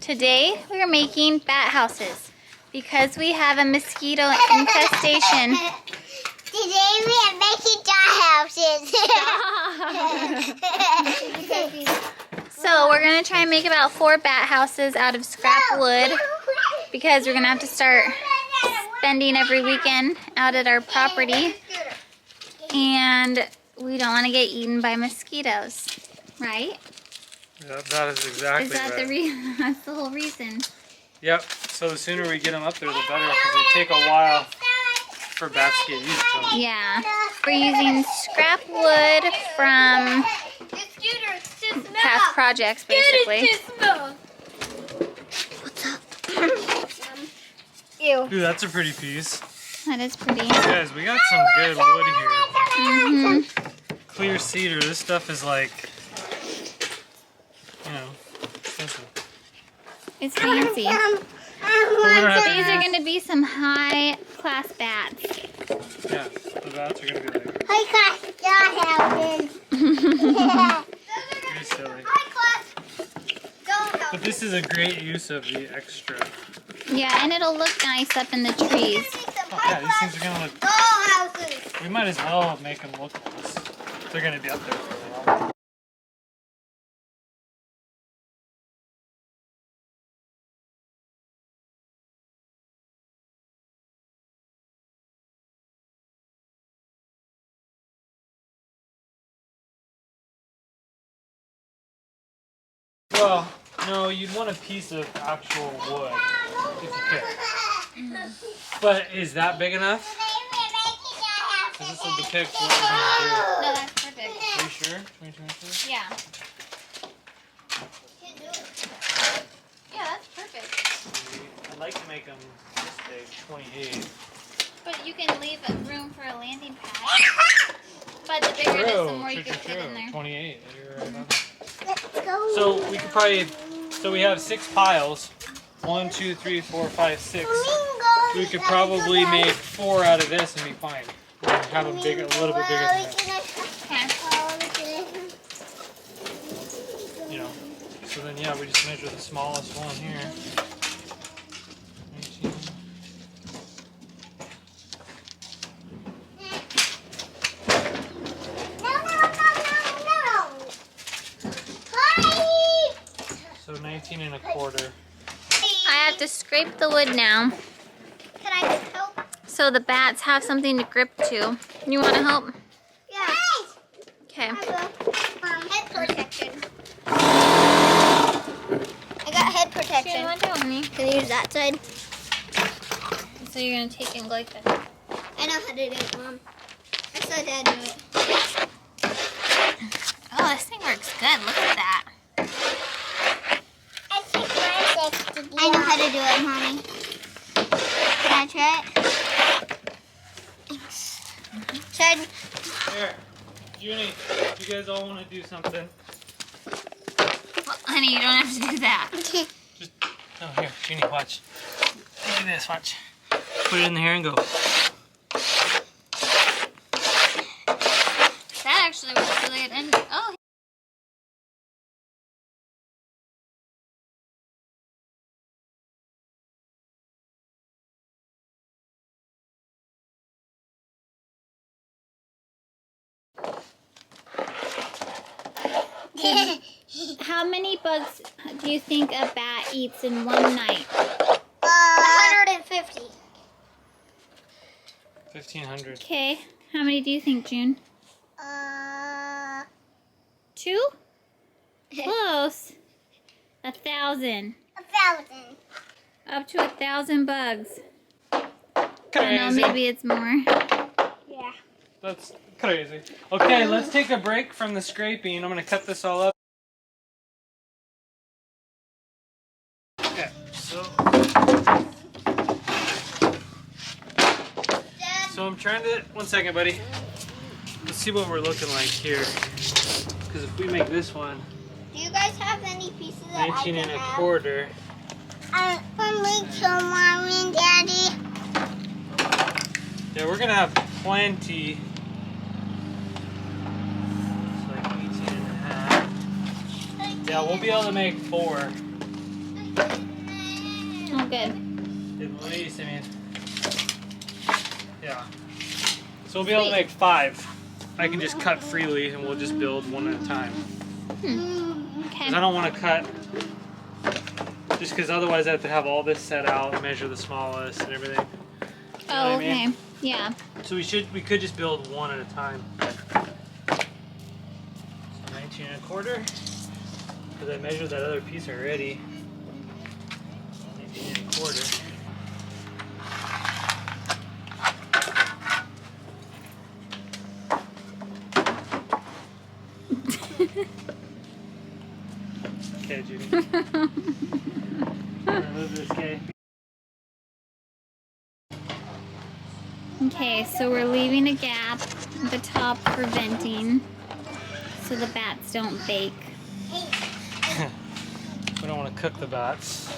Today we are making bat houses because we have a mosquito infestation. Today we are making dog houses. So we're going to try and make about 4 bat houses out of scrap wood because we're going to have to start spending every weekend out at our property. And we don't want to get eaten by mosquitoes, right? Yep, that is exactly Is that right. the reason? That's the whole reason. Yep, so the sooner we get them up there, the better, because they take a while for bats to get used to them. Yeah, we're using scrap wood from past projects, basically. What's up? Ew. Ooh, that's a pretty piece. That is pretty. Guys, we got some good wood here. Mm-hmm. Clear cedar, this stuff is like, you know, expensive. It's fancy. But we don't have to These are use- going to be some high-class bats. Yeah, the bats are going to be like High class dog houses. pretty silly. High class dog But houses. this is a great use of the extra. Yeah, and it'll look nice up in the trees. Oh, yeah, these things are going to look, Dog houses. we might as well make them look nice. They're going to be up there for a while. Well, no, you'd want a piece of actual wood if you could. But is that big enough? Because this will depict what we're going to No, that's perfect. do. Are you sure? 22 inches? Yeah. Yeah, that's perfect. I'd like to make them this big, 28. But you can leave room for a landing pad. But the bigger it is, the more you can fit in there. 28. You're right on. Let's go. So we could probably, so we have 6 piles. 1, 2, 3, 4, 5, 6. We could probably make 4 out of this and be fine. And have a big, a little bit bigger than that. Okay. You know. So then, yeah, we just measure the smallest one here. 19. So 19 and a quarter. I have to scrape the wood now Can I just help? so the bats have something to grip to. You want to help? Yeah. Okay. I will. Head protection. I got head protection. Honey. Can you use that side? So you're going to take and go like this. I know how to do it, Mom. I saw Dad do it. Oh, this thing works good. Look at that. I know how to do it, Mommy. Can I try it? Try. Here, Junie, you guys all want to do something? Well, honey, you don't have to do that. Just, oh, here, Junie, watch. Do this, watch. Put it in the hair and go. That actually works really good. And, oh. How many bugs do you think a bat eats in one night? 150. 1,500. Okay. How many do you think, June? 2? Close. 1,000. 1,000. Up to 1,000 bugs. I don't know, Crazy. maybe it's more. Yeah. That's crazy. Okay, let's take a break from the scraping. I'm going to cut this all up. Okay, so I'm trying to, 1 second, buddy. Let's see what we're looking like here. Because if we make this one Do you guys have any pieces that 19 I and can a have? quarter. For me too, Mommy and Daddy. Yeah, we're going to have plenty. It's like 18 and a half. Yeah, we'll be able to make 4. Oh, good. At least, I mean. Yeah. So we'll be able to make 5. I can just cut freely and we'll just build one at a time. Okay. Because I don't want to cut, just because otherwise I have to have all this set out and measure the smallest and everything. You know what I Okay. mean? Yeah. So we could just build one at a time. So 19 1/4. Because I measured that other piece already. 19 1/4. Okay, Judy. Remove this, okay? Okay, so we're leaving a gap at the top for venting so the bats don't bake. We don't want to cook the bats.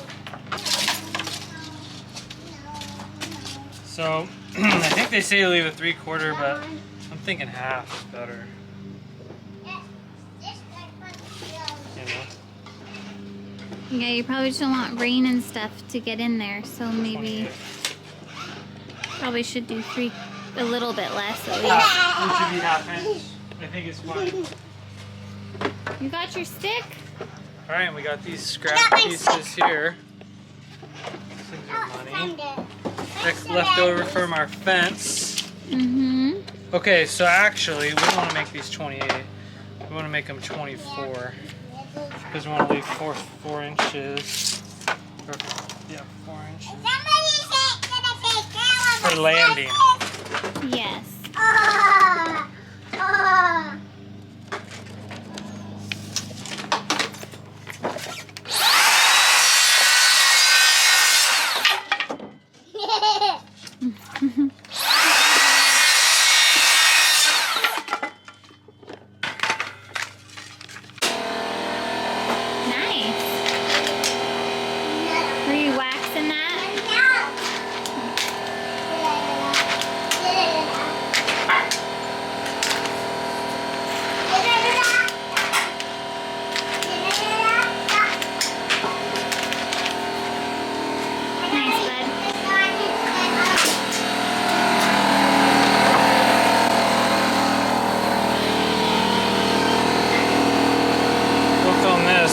So, I think they say leave a 3/4, but I'm thinking half is better. You know? Yeah, you probably just don't want rain and stuff to get in there, so maybe 28. probably should do a little bit less at least. It should be half inch. I think it's fine. You got your stick? Alright, we got these scrap pieces here. These things are money. Next left over from our fence. Mm-hmm. Okay, so actually, we don't want to make these 28. We want to make them 24. Because we want to leave 4 inches. Or, yeah, 4 inches. For landing. Yes. Nice. Were you waxing that? Nice, bud. We'll film this.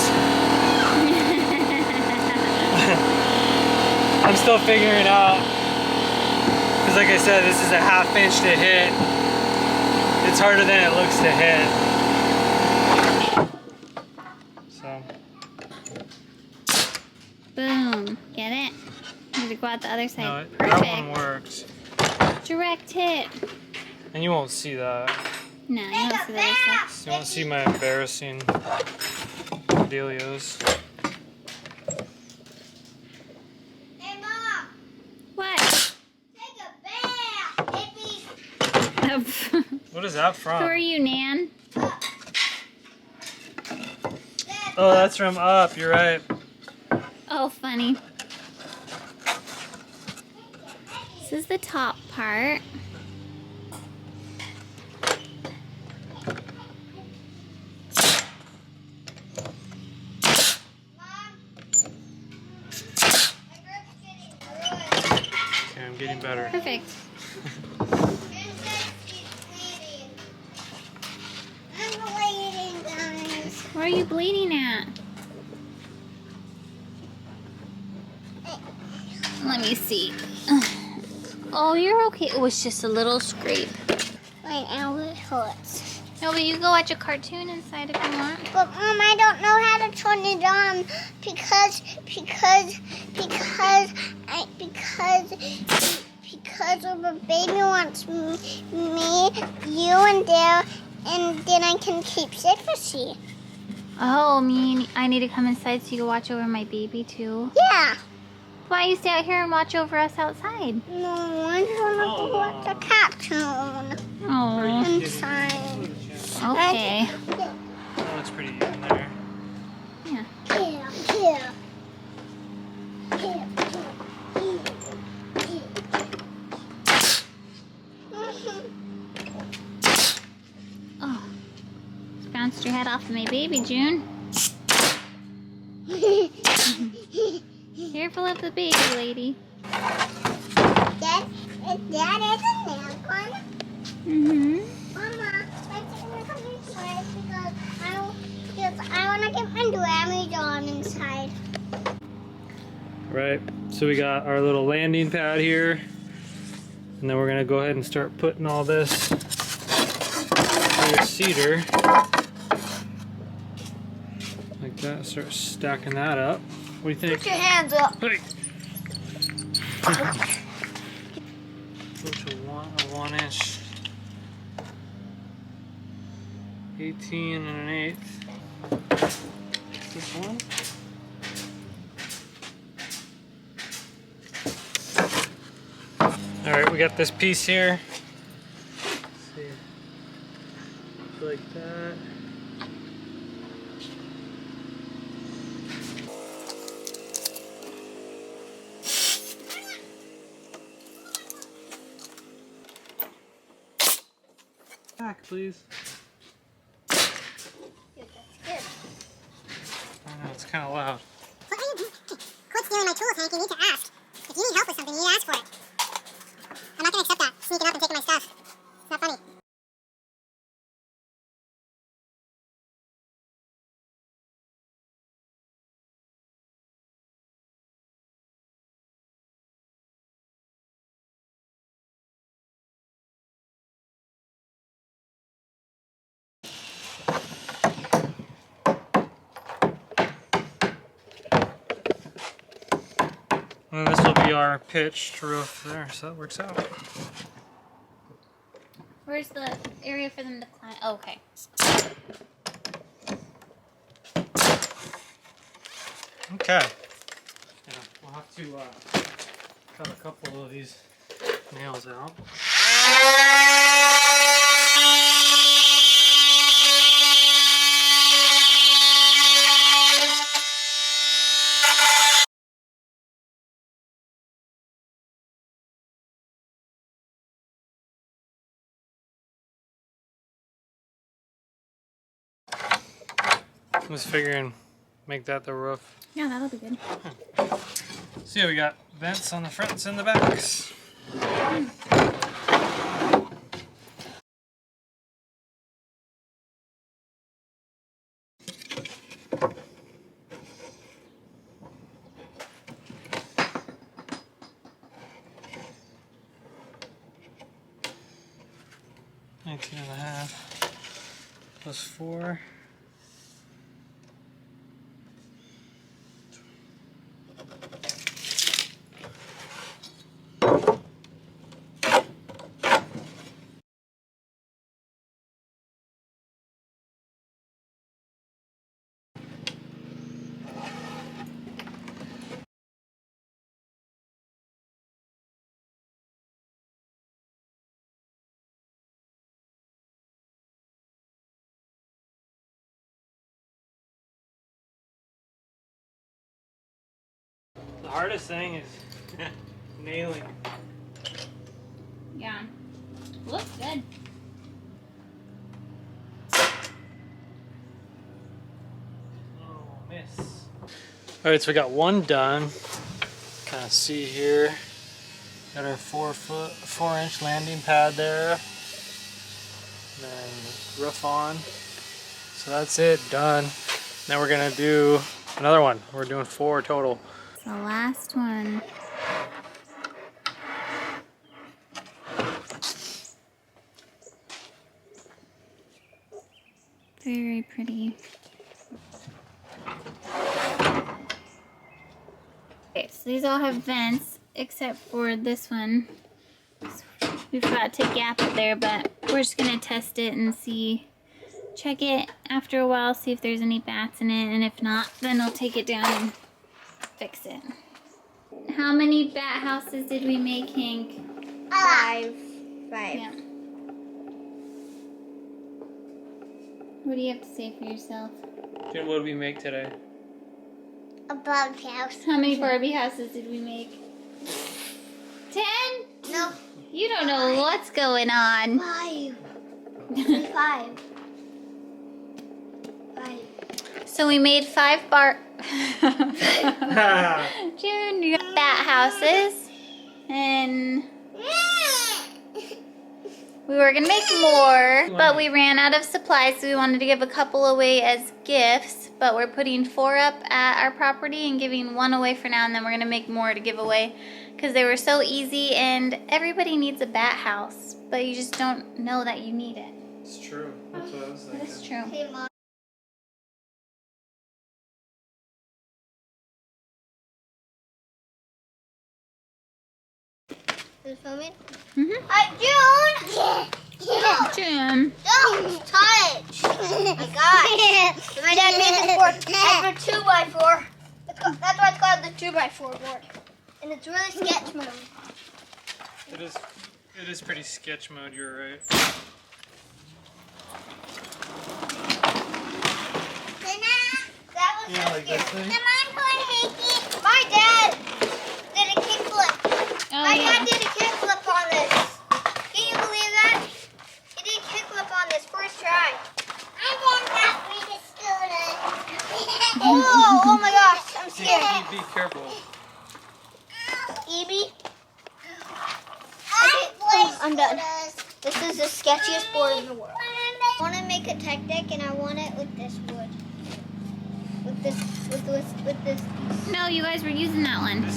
I'm still figuring it out. Because like I said, this is a ½ inch to hit. It's harder than it looks to hit. So, Boom. Get it? Need to go out the other side. no, Perfect. that one worked. Direct hit. And you won't see that. No, you don't see the other side. So you won't see my embarrassing dealios. Hey, Mom, What? take a bath. What is that Who from? are you, Nan? Oh, that's from Up. You're right. Oh, funny. This is the top part. Okay, I'm getting better. Perfect. Where are you bleeding at? Let me see. Oh, you're okay. It was just a little scrape. Right now it hurts. No, but you go watch a cartoon inside if you want. But Mom, I don't know how to turn it on because of a baby wants me, you, and Dale, and then I can keep citrusy. Oh, I need to come inside so you can watch over my baby too. Yeah. Why don't you stay out here and watch over us outside? No, I want to go watch a cartoon Oh, inside. okay. That looks pretty even there. Yeah. Here. Oh, just bounced your head off of my baby, June. Careful of the baby lady. Dad is a nail gun. Mm-hmm. Mama, let's come inside because I want to get my Grammys on inside. Right, so we got our little landing pad here. And then we're gonna go ahead and start putting all this through cedar. Like that, start stacking that up. What do you think? Put your hands up. Hey! Go to a 1 inch. 18 1/8. This one? Alright, we got this piece here. Let's see. Like that. Back, please. I know, it's kind of loud. What are you doing? Quit stealing my tools, Hank. You need to ask. If you need help with something, you need to ask for it. I'm not going to accept that. Sneaking up and taking my stuff. It's not funny. And this will be our pitched roof there, so that works out. Where's the area for them to climb? Oh, okay. Okay. Yeah, we'll have to cut a couple of these nails out. I was figuring make that the roof. Yeah, that'll be good. So yeah, we got vents on the fronts and the backs. $19.5 plus 4. The hardest thing is nailing. Yeah. Looks good. Oh, miss. Alright, so we got one done. Kind of see here. Got our 4 inch landing pad there. And then roof on. So that's it, done. Now we're gonna do another one. We're doing 4 total. It's the last one. Very pretty. Okay, so these all have vents except for this one. We forgot to gap it there, but we're just gonna test it and see. Check it after a while, see if there's any bats in it, and if not, then I'll take it down and fix it. How many bat houses did we make, Hank? 5. Yeah. What do you have to say for yourself? Jen, what did we make today? A bug house. How many Barbie houses did we make? 10? No. You don't know what's going on. 5. 5. 5. So we made 5 June, you got bat houses. And we were gonna make more, but we ran out of supplies, so we wanted to give a couple away as gifts. But we're putting 4 up at our property and giving 1 away for now, and then we're gonna make more to give away because they were so easy. And everybody needs a bat house, but you just don't know that you need it. It's true. That's what I was thinking. That's true. Hey, Mom. Is it filming? Mhm. June! June. Don't touch! Oh my gosh. My dad made this board out of a 2x4. That's why it's called the 2x4 board. And it's really sketch mode. It is pretty sketch mode, you're right. That was Yeah, so like scary. this thing? My dad did a kickflip. Oh, My yeah. dad did a kickflip on this. Can you believe that? He did a kickflip on this first try. Oh my gosh, I'm scared. Be careful. Evie? I'm done. This is the sketchiest board in the world. I want to make a tech deck and I want it with this wood. With this. No, you guys were using that one. This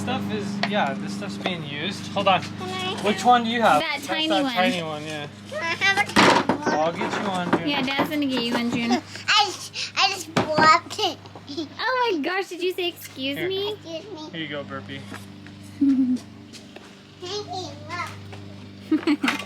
stuff's being used. Hold on. Can I Which one do you have? That That's tiny that one. tiny one, yeah. have a tiny one? I'll get you one, June. Yeah, Dad's gonna get you one, June. I just blocked it. Oh my gosh, did you say excuse Here. me? Excuse me. Here you go, Burpee. Thank you. Look.